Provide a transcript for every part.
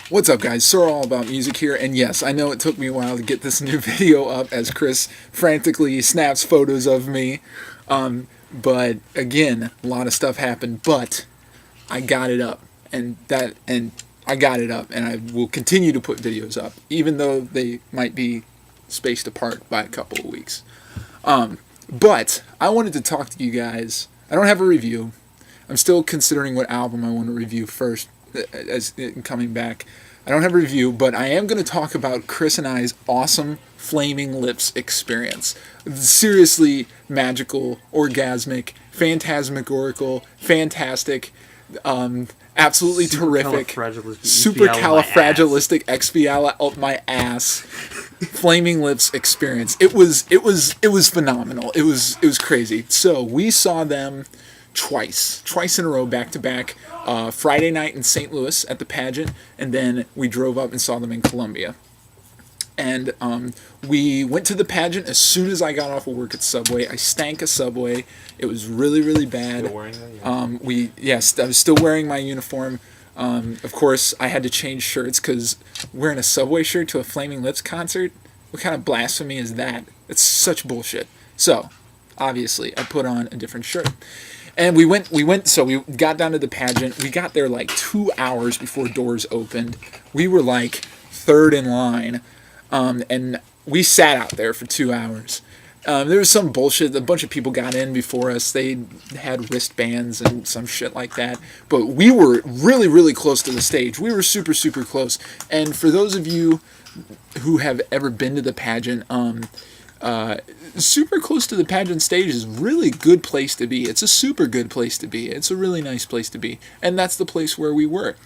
What's up, guys? SirAllAboutMusic here, and yes, I know it took me a while to get this new video up as Chris frantically snaps photos of me. But again, a lot of stuff happened, but I got it up, and I got it up, and I will continue to put videos up, even though they might be spaced apart by a couple of weeks. But I wanted to talk to you guys. I don't have a review. I'm still considering what album I want to review first as coming back. I don't have a review, but I am going to talk about Chris and I's awesome Flaming Lips experience. Seriously magical, orgasmic, phantasmagorical, fantastic, absolutely terrific, supercalifragilistic up my ass Flaming Lips experience. It was phenomenal. It was crazy. So we saw them twice in a row, back to back. Friday night in St. Louis at the pageant, and then we drove up and saw them in Columbia. And we went to the pageant as soon as I got off of work at Subway. I stank a Subway. It was really, really bad. Still wearing that? Yes, I was still wearing my uniform. Of course, I had to change shirts because wearing a Subway shirt to a Flaming Lips concert, what kind of blasphemy is that? It's such bullshit. So, obviously, I put on a different shirt. And we got down to the pageant. We got there like 2 hours before doors opened. We were like third in line. And we sat out there for 2 hours. There was some bullshit. A bunch of people got in before us. They had wristbands and some shit like that. But we were really, really close to the stage. We were super, super close. And for those of you who have ever been to the pageant, super close to the pageant stage is a really good place to be. It's a super good place to be. It's a really nice place to be. And that's the place where we were.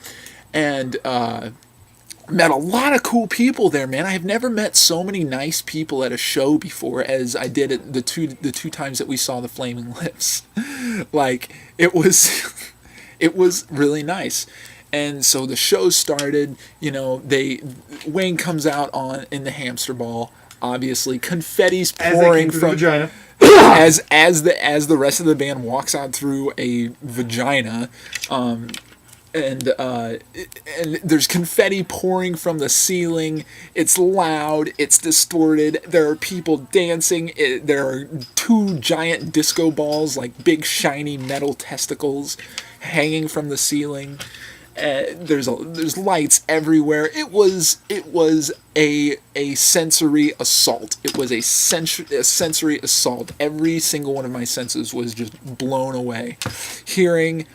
And met a lot of cool people there, man. I have never met so many nice people at a show before as I did at the two times that we saw the Flaming Lips. Like, it was really nice. And so the show started, Wayne comes out in the hamster ball. Obviously, confetti's pouring from vagina. as the rest of the band walks out through a vagina, and there's confetti pouring from the ceiling. It's loud. It's distorted. There are people dancing. There are 2 giant disco balls, like big shiny metal testicles, hanging from the ceiling. There's lights everywhere. It was a sensory assault. It was a sensory assault. Every single one of my senses was just blown away. Hearing,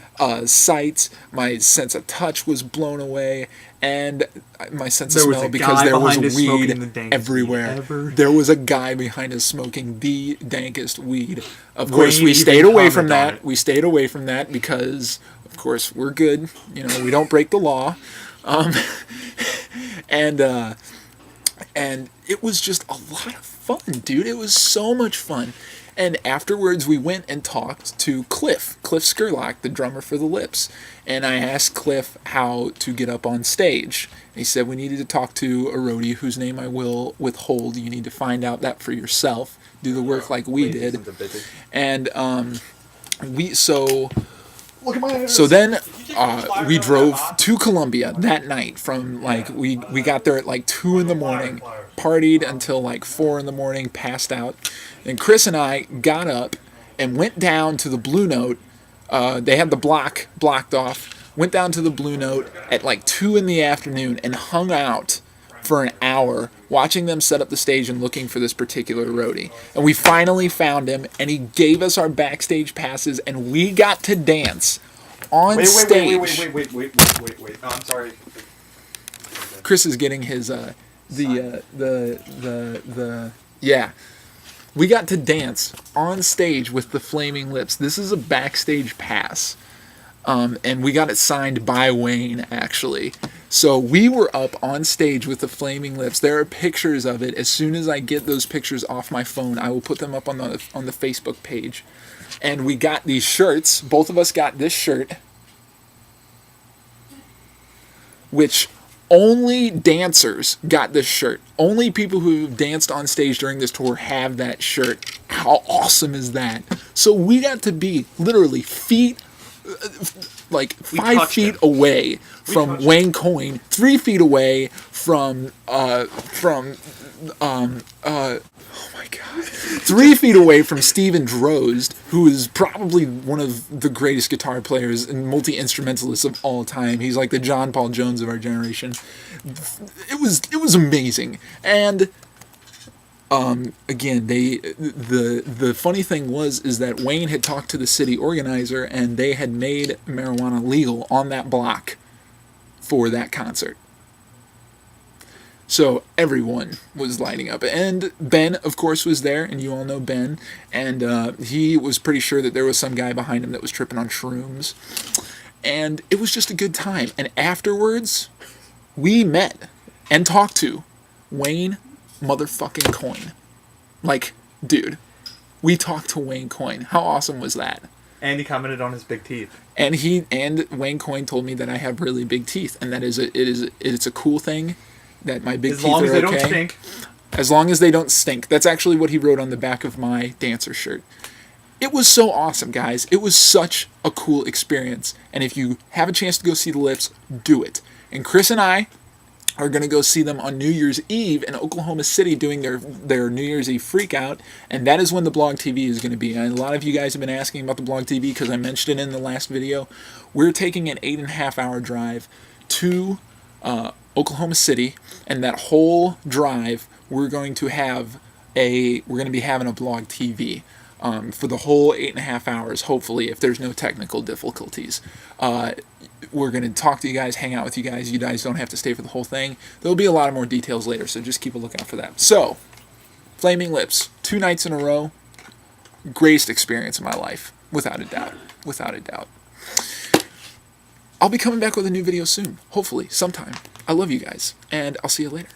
sight, my sense of touch was blown away, and my sense of smell, because there was weed everywhere. There was a guy behind us smoking the dankest weed. Of course, we stayed away from that. We stayed away from that because, of course, we're good. We don't break the law. And it was just a lot of fun, dude. It was so much fun. And afterwards, we went and talked to Cliff Skurlock, the drummer for the Lips. And I asked Cliff how to get up on stage. And he said we needed to talk to a roadie whose name I will withhold. You need to find out that for yourself. Do the work like we did. And So then we drove to Columbia that night from we got there at like 2 in the morning, partied until like 4 in the morning, passed out. And Chris and I got up and went down to the Blue Note. They had the blocked off. Went down to the Blue Note at like 2 in the afternoon and hung out for an hour watching them set up the stage and looking for this particular roadie. And we finally found him, and he gave us our backstage passes, and we got to dance on stage. Wait. No, I'm sorry. Chris is getting his yeah. We got to dance on stage with the Flaming Lips. This is a backstage pass. And we got it signed by Wayne, actually. So we were up on stage with the Flaming Lips. There are pictures of it. As soon as I get those pictures off my phone, I will put them up on the Facebook page. And we got these shirts. Both of us got this shirt, which only dancers got this shirt. Only people who danced on stage during this tour have that shirt. How awesome is that? So we got to be literally feet like We 5 touched feet him. away from touched Wayne Coyne, 3 feet away from oh my god, 3 feet away from Steven Drozd, who is probably one of the greatest guitar players and multi-instrumentalists of all time. He's like the John Paul Jones of our generation. It was amazing. And again, the funny thing is that Wayne had talked to the city organizer, and they had made marijuana legal on that block for that concert. So everyone was lighting up, and Ben, of course, was there, and you all know Ben, and he was pretty sure that there was some guy behind him that was tripping on shrooms, and it was just a good time. And afterwards, we met and talked to Wayne motherfucking Coyne. Like, dude, we talked to Wayne Coyne. How awesome was that? And he commented on his big teeth. And Wayne Coyne told me that I have really big teeth, and that it's a cool thing that my big teeth are okay. As long as they don't stink. As long as they don't stink. That's actually what he wrote on the back of my dancer shirt. It was so awesome, guys. It was such a cool experience. And if you have a chance to go see the Lips, do it. And Chris and I are going to go see them on New Year's Eve in Oklahoma City doing their New Year's Eve freakout, and that is when the Blog TV is going to be. And a lot of you guys have been asking about the Blog TV because I mentioned it in the last video. We're taking an 8.5-hour drive to Oklahoma City, and that whole drive we're going to be having a Blog TV for the whole 8.5 hours, hopefully, if there's no technical difficulties. We're going to talk to you guys, hang out with you guys. You guys don't have to stay for the whole thing. There'll be a lot of more details later, so just keep a lookout for that. So, Flaming Lips, 2 nights in a row, greatest experience of my life, without a doubt. Without a doubt. I'll be coming back with a new video soon, hopefully, sometime. I love you guys, and I'll see you later.